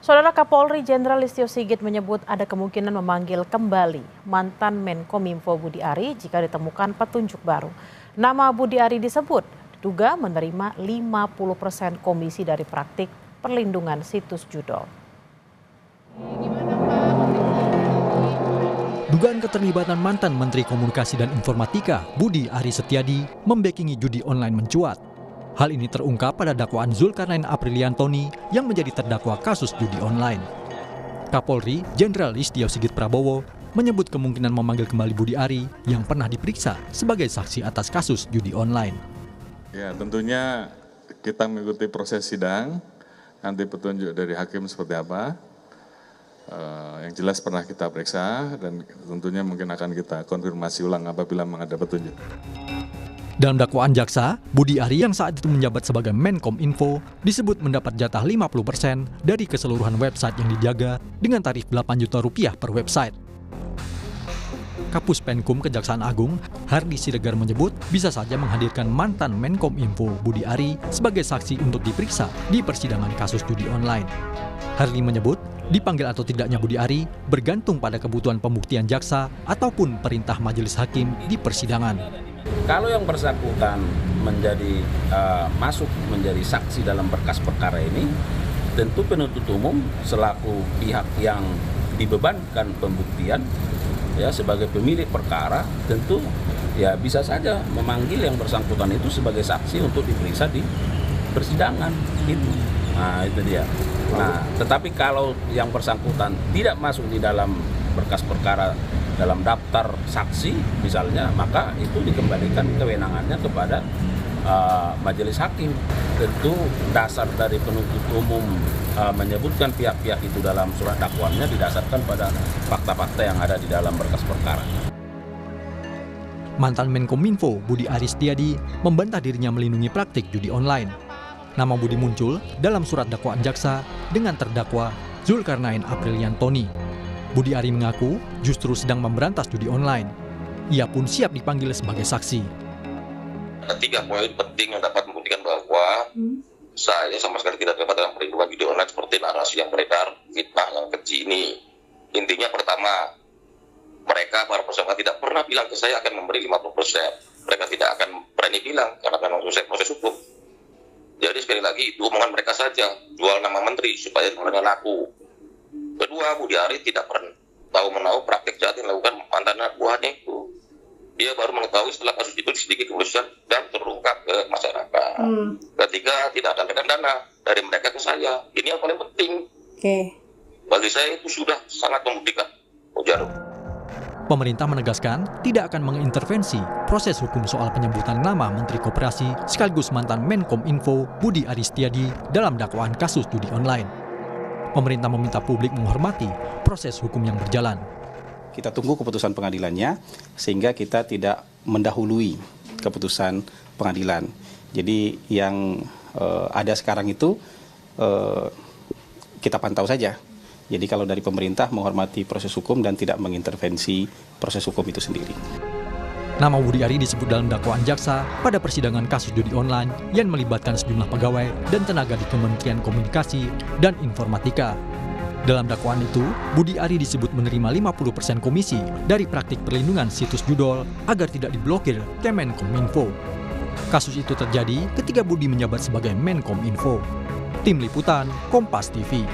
Saudara Kapolri Jenderal Listio Sigit menyebut ada kemungkinan memanggil kembali mantan Menkominfo Budi Ari jika ditemukan petunjuk baru. Nama Budi Ari disebut diduga menerima 50% komisi dari praktik perlindungan situs judul. Dugaan keterlibatan mantan Menteri Komunikasi dan Informatika Budi Ari Setiadi membackingi judi online mencuat. Hal ini terungkap pada dakwaan Zulkarnain Apriliantoni yang menjadi terdakwa kasus judi online. Kapolri Jenderal Listio Sigit Prabowo menyebut kemungkinan memanggil kembali Budi Ari yang pernah diperiksa sebagai saksi atas kasus judi online. Ya, tentunya kita mengikuti proses sidang, nanti petunjuk dari hakim seperti apa. Yang jelas pernah kita periksa dan tentunya mungkin akan kita konfirmasi ulang apabila memang ada petunjuk. Dalam dakwaan jaksa, Budi Ari yang saat itu menjabat sebagai Menkominfo disebut mendapat jatah 50% dari keseluruhan website yang dijaga dengan tarif 8 juta rupiah per website. Kapus Penkum Kejaksaan Agung, Hardi Siregar menyebut bisa saja menghadirkan mantan Menkominfo Budi Ari sebagai saksi untuk diperiksa di persidangan kasus judi online. Hardi menyebut dipanggil atau tidaknya Budi Ari bergantung pada kebutuhan pembuktian jaksa ataupun perintah majelis hakim di persidangan. Kalau yang bersangkutan masuk menjadi saksi dalam berkas perkara ini, tentu penuntut umum selaku pihak yang dibebankan pembuktian ya sebagai pemilik perkara tentu ya bisa saja memanggil yang bersangkutan itu sebagai saksi untuk diperiksa di persidangan gitu. Nah, itu dia. Nah, tetapi kalau yang bersangkutan tidak masuk di dalam berkas perkara dalam daftar saksi misalnya, maka itu dikembalikan kewenangannya kepada majelis hakim. Tentu dasar dari penuntut umum menyebutkan pihak-pihak itu dalam surat dakwaannya didasarkan pada fakta-fakta yang ada di dalam berkas perkara. Mantan Menkominfo Budi Ari Setiadi membantah dirinya melindungi praktik judi online. Nama Budi muncul dalam surat dakwaan jaksa dengan terdakwa Zulkarnain Apriliantoni. Budi Ari mengaku justru sedang memberantas judi online. Ia pun siap dipanggil sebagai saksi. Ada 3 poin penting yang dapat membuktikan bahwa saya sama sekali tidak terlibat dalam perlindungan judi online seperti narasi yang beredar, fitnah yang keji ini. Intinya pertama, mereka para peserta tidak pernah bilang ke saya akan memberi 50%. Mereka tidak akan berani bilang karena memang selesai proses hukum. Jadi sekali lagi itu omongan mereka saja, jual nama menteri supaya mereka laku. Kedua, Budi Ari tidak pernah tahu-menahu praktik jahat yang dilakukan mantan anak buahnya itu. Dia baru mengetahui setelah kasus itu diselidiki kepolisian dan terungkap ke masyarakat. Ketiga, tidak ada dana dari mereka ke saya. Ini yang paling penting. Bagi saya itu sudah sangat membuktikan. Jarum. Pemerintah menegaskan tidak akan mengintervensi proses hukum soal penyebutan nama Menteri Koperasi sekaligus mantan Menkominfo Budi Ari Setiadi dalam dakwaan kasus judi online. Pemerintah meminta publik menghormati proses hukum yang berjalan. Kita tunggu keputusan pengadilannya sehingga kita tidak mendahului keputusan pengadilan. Jadi yang ada sekarang itu kita pantau saja. Jadi kalau dari pemerintah menghormati proses hukum dan tidak mengintervensi proses hukum itu sendiri. Nama Budi Ari disebut dalam dakwaan jaksa pada persidangan kasus judi online yang melibatkan sejumlah pegawai dan tenaga di Kementerian Komunikasi dan Informatika. Dalam dakwaan itu, Budi Ari disebut menerima 50% komisi dari praktik perlindungan situs judul agar tidak diblokir Kemenkominfo. Kasus itu terjadi ketika Budi menjabat sebagai Menkominfo. Tim Liputan, Kompas TV.